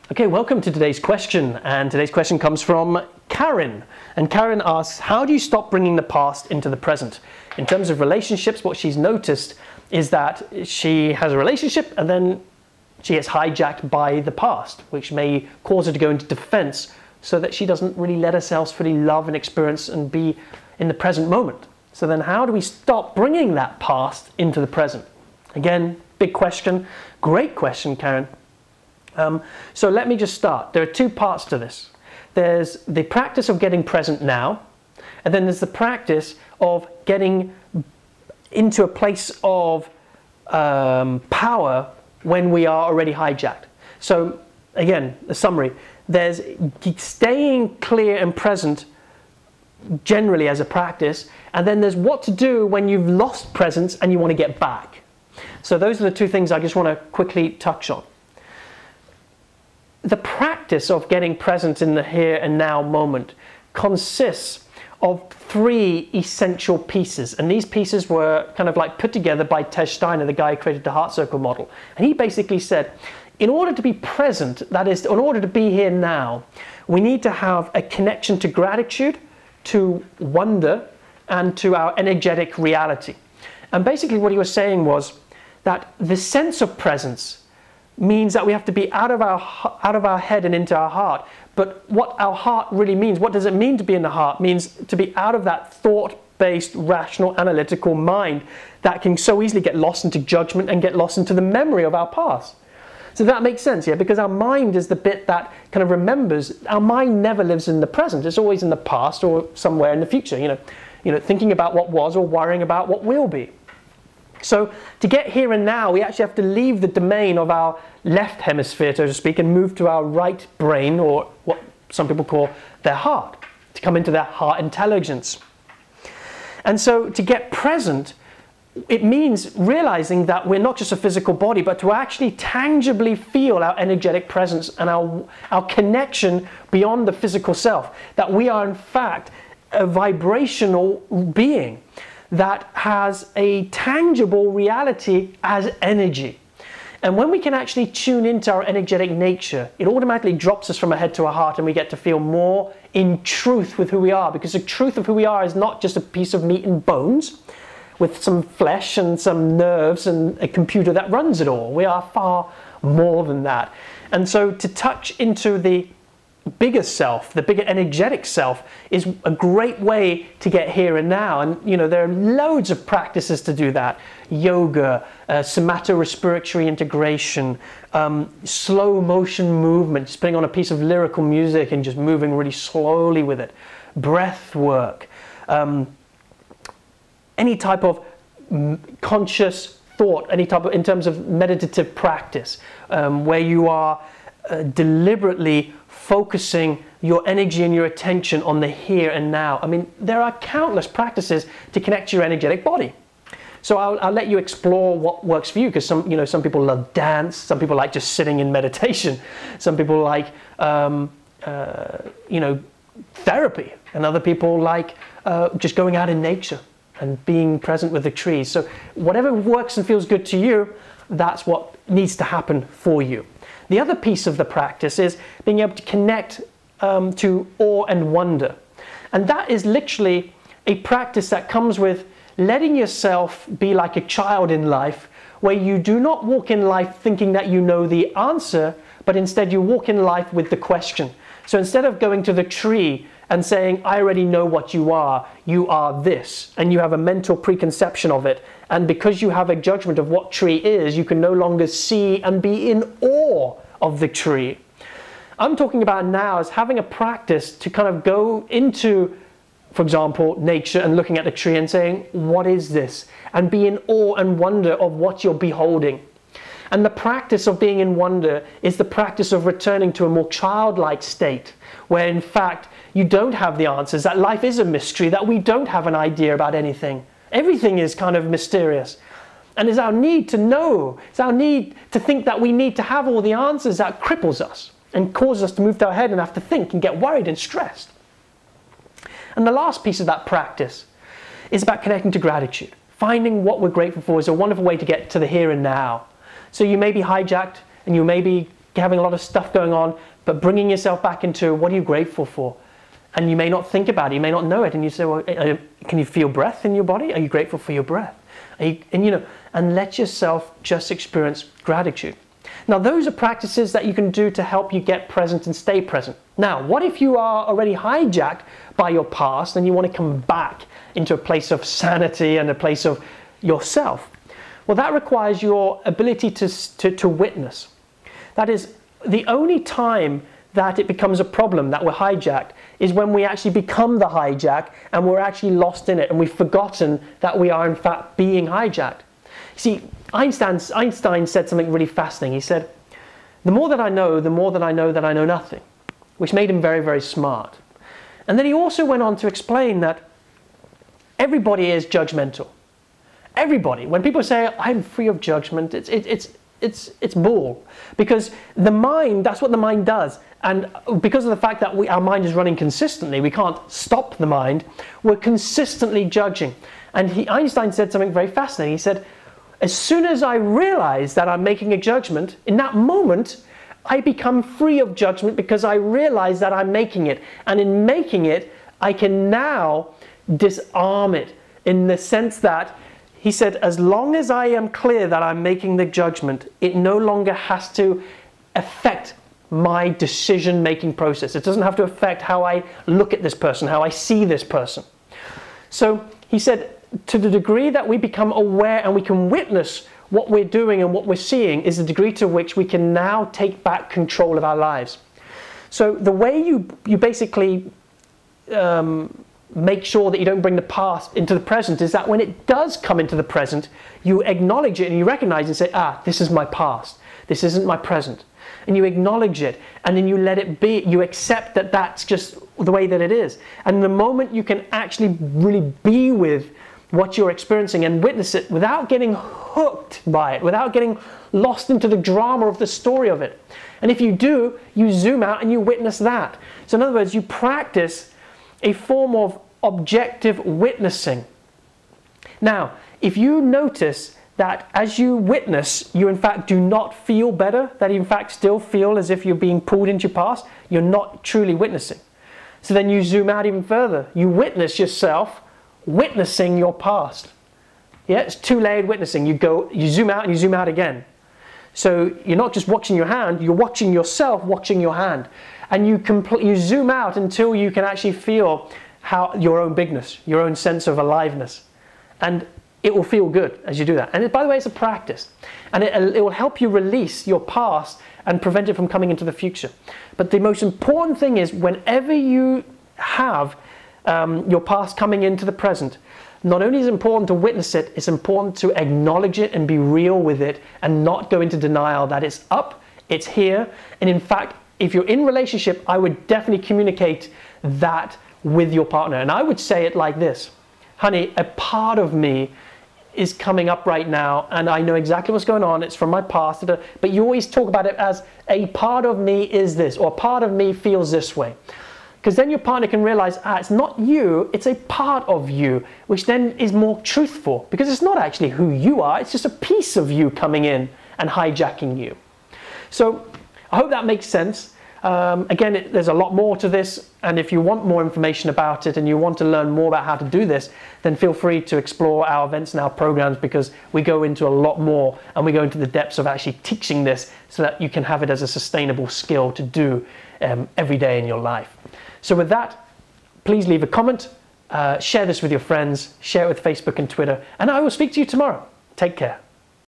Okay, welcome to today's question, and today's question comes from Karen. And Karen asks, how do you stop bringing the past into the present? In terms of relationships, what she's noticed is that she has a relationship and then she gets hijacked by the past, which may cause her to go into defense so that she doesn't really let herself fully love and experience and be in the present moment. So then how do we stop bringing that past into the present? Again, big question, great question, Karen. So let me just start. There are two parts to this. There's the practice of getting present now, and then there's the practice of getting into a place of power when we are already hijacked. So again, a summary. There's staying clear and present generally as a practice, and then there's what to do when you've lost presence and you want to get back. So those are the two things I just want to quickly touch on. The practice of getting present in the here and now moment consists of three essential pieces, and these pieces were kind of like put together by Tej Steiner, the guy who created the heart circle model. And he basically said, in order to be present, that is, in order to be here now, we need to have a connection to gratitude, to wonder, and to our energetic reality. And basically what he was saying was that the sense of presence means that we have to be out of our head and into our heart. But what our heart really means, what does it mean to be in the heart, means to be out of that thought-based, rational, analytical mind that can so easily get lost into judgment and get lost into the memory of our past. So that makes sense, yeah? Because our mind is the bit that kind of remembers. Our mind never lives in the present. It's always in the past or somewhere in the future, you know, thinking about what was or worrying about what will be. So to get here and now, we actually have to leave the domain of our left hemisphere, so to speak, and move to our right brain, or what some people call their heart, to come into their heart intelligence. And so to get present, it means realizing that we're not just a physical body, but to actually tangibly feel our energetic presence and our connection beyond the physical self, that we are in fact a vibrational being that has a tangible reality as energy. And when we can actually tune into our energetic nature, it automatically drops us from our head to our heart, and we get to feel more in truth with who we are, because the truth of who we are is not just a piece of meat and bones with some flesh and some nerves and a computer that runs it all. We are far more than that. And so to touch into the bigger self, the bigger energetic self, is a great way to get here and now. And you know, there are loads of practices to do that. Yoga, somato-respiratory integration, slow motion movement, just putting on a piece of lyrical music and just moving really slowly with it, breath work, any type of conscious thought, any type of, in terms of meditative practice, where you are deliberately focusing your energy and your attention on the here and now. I mean, there are countless practices to connect to your energetic body. So I'll let you explore what works for you, because some people love dance, some people like just sitting in meditation, some people like therapy, and other people like just going out in nature and being present with the trees. So whatever works and feels good to you, that's what needs to happen for you. The other piece of the practice is being able to connect to awe and wonder. And that is literally a practice that comes with letting yourself be like a child in life, where you do not walk in life thinking that you know the answer, but instead you walk in life with the question. So instead of going to the tree and saying, I already know what you are this, and you have a mental preconception of it, and because you have a judgment of what tree is, you can no longer see and be in awe of the tree. I'm talking about now as having a practice to kind of go into, for example, nature and looking at the tree and saying, what is this? And be in awe and wonder of what you're beholding. And the practice of being in wonder is the practice of returning to a more childlike state, where in fact you don't have the answers, that life is a mystery, that we don't have an idea about anything. Everything is kind of mysterious. And it's our need to know, it's our need to think that we need to have all the answers that cripples us and causes us to move to our head and have to think and get worried and stressed. And the last piece of that practice is about connecting to gratitude. Finding what we're grateful for is a wonderful way to get to the here and now. So you may be hijacked and you may be having a lot of stuff going on, but bringing yourself back into what are you grateful for? And you may not think about it, you may not know it, and you say, well, can you feel breath in your body? Are you grateful for your breath? And let yourself just experience gratitude. Now, those are practices that you can do to help you get present and stay present. Now, what if you are already hijacked by your past and you want to come back into a place of sanity and a place of yourself? Well, that requires your ability to witness. That is, the only time that it becomes a problem that we're hijacked is when we actually become the hijack and we're actually lost in it and we've forgotten that we are in fact being hijacked. See, Einstein said something really fascinating. He said, the more that I know, the more that I know nothing, which made him very, very smart. And then he also went on to explain that everybody is judgmental. Everybody. When people say, I'm free of judgment, it's bull. Because the mind, that's what the mind does. And because of the fact that our mind is running consistently, we can't stop the mind, we're consistently judging. And Einstein said something very fascinating. He said, as soon as I realize that I'm making a judgment, in that moment, I become free of judgment because I realize that I'm making it. And in making it, I can now disarm it in the sense that, he said, as long as I am clear that I'm making the judgment, it no longer has to affect my decision-making process. It doesn't have to affect how I look at this person, how I see this person. So he said, to the degree that we become aware and we can witness what we're doing and what we're seeing is the degree to which we can now take back control of our lives. So the way you basically make sure that you don't bring the past into the present is that when it does come into the present, you acknowledge it and you recognize and say, this is my past. This isn't my present. And you acknowledge it and then you let it be. You accept that that's just the way that it is. And the moment you can actually really be with what you're experiencing and witness it without getting hooked by it, without getting lost into the drama of the story of it. And if you do, you zoom out and you witness that. So in other words, you practice a form of objective witnessing. Now, if you notice that as you witness, you in fact do not feel better, that you in fact still feel as if you're being pulled into your past, you're not truly witnessing. So then you zoom out even further. You witness yourself witnessing your past. Yeah, it's two-layered witnessing. You zoom out and you zoom out again. So you're not just watching your hand, you're watching yourself watching your hand. And you zoom out until you can actually feel your own bigness, your own sense of aliveness. And it will feel good as you do that. And by the way, it's a practice. And it will help you release your past and prevent it from coming into the future. But the most important thing is whenever you have your past coming into the present, not only is it important to witness it, it's important to acknowledge it and be real with it and not go into denial that it's up, it's here. And in fact, if you're in a relationship, I would definitely communicate that with your partner. And I would say it like this: honey, a part of me is coming up right now and I know exactly what's going on. It's from my past. But you always talk about it as a part of me is this, or a part of me feels this way. Because then your partner can realize, it's not you, it's a part of you, which then is more truthful. Because it's not actually who you are, it's just a piece of you coming in and hijacking you. So I hope that makes sense. Again, there's a lot more to this, and if you want more information about it and you want to learn more about how to do this, then feel free to explore our events and our programs, because we go into a lot more and we go into the depths of actually teaching this so that you can have it as a sustainable skill to do every day in your life. So with that, please leave a comment, share this with your friends, share it with Facebook and Twitter, and I will speak to you tomorrow. Take care.